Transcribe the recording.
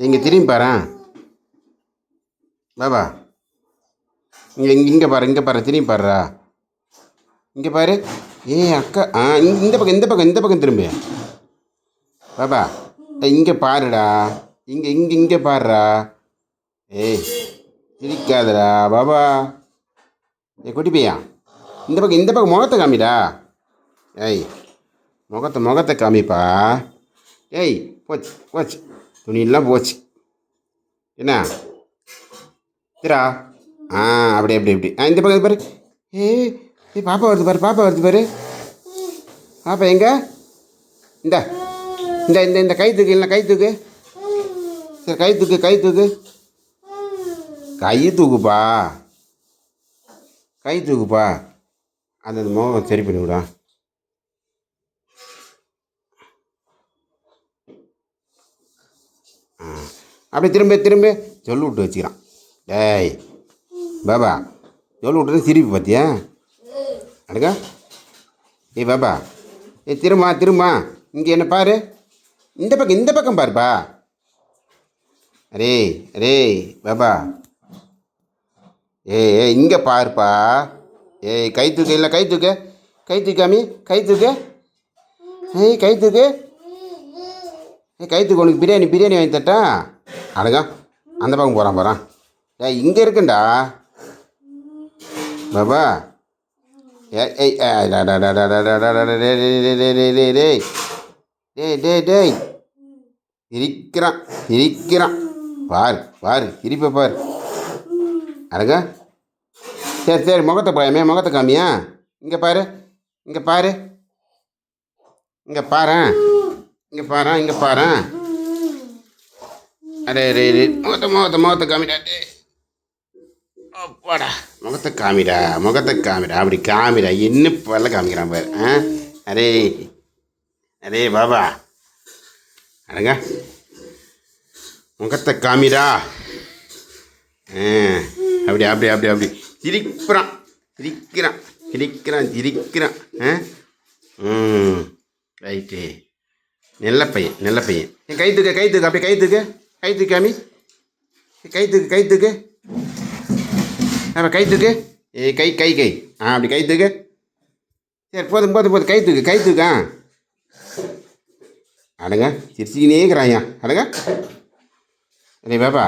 இங்கே திரும்பி பாரேன் பாபா. இங்கே பாரு, இங்கே பாரு, திரும்பி பாருடா. இங்கே பாரு. அக்கா இந்த பக்கம் திரும்பு பாபா. இங்கே பாருடா. இங்கே இங்கே இங்கே பாருடா. சிரிக்காதடா பாபா. குட்டி பையா, இந்த பக்கம் முகத்தை காமிடா. முகத்தை காமிப்பா. போச்சு போச்சு, துணியெல்லாம் போச்சு. என்ன திரா? அப்படி அப்படி அப்படி இந்த பக்கம் பாரு. பாப்பா வருது பாரு, பாப்பா வருது பாரு. பாப்பா எங்க? இந்த இந்த இந்த இந்த கை தூக்கு, இல்லை கை தூக்கு. சரி கை தூக்கு, கை தூக்கு, கை தூக்குப்பா, கை தூக்குப்பா. அந்த முகம் சரி பண்ணி விடா. அப்படி திரும்ப திரும்ப சொல்லு விட்டு வச்சுக்கிறான். பாபா சொல்லு விட்டு திருப்பி பார்த்தியா? அடுக்கா பாபா. திரும்ப இங்கே என்ன பாரு. இந்த பக்கம் பாருப்பா. அரே பாபா. இங்கே பாருப்பா. கை தூக்கு, இல்லை கை தூக்கு, கை தூக்காமி, கை தூக்கு. கை தூக்கு, கை தூக்கு. உனக்கு பிரியாணி வாங்கி தட்டா? அடங்க அந்த பக்கம் போகிறான். இங்கே இருக்குண்டா பாபா. சிரிக்கிறான் பாரு சிரிப்பை பாரு. அடங்க சரி முகத்தை முகத்தை காமியா. இங்கே பாரு, இங்கே பாரு, இங்கே பாரேன், இங்கே பாரேன், இங்கே பாரேன். முகத்தை காமிடா. அப்பாடா, முகத்தை காமிடா, அப்படி காமிடா. என்ன பல்ல காமிக்கிறான் பாரு. அரே பாபா. அடங்க முகத்தை காமிடா. அப்படி அப்படி அப்படி அப்படி சிரிக்கிறான். ரைட்டு, நல்ல பையன். கை தூக்கு, அப்படியே கை தூக்கு காமி. கை தூக்கு. கை தூக்கு. கை அப்படி கை தூக்கு. சரி போதும் கை தூக்கு. அடங்க சிரிச்சிக்கினே இருக்கிறாயா. அடங்க பாபா.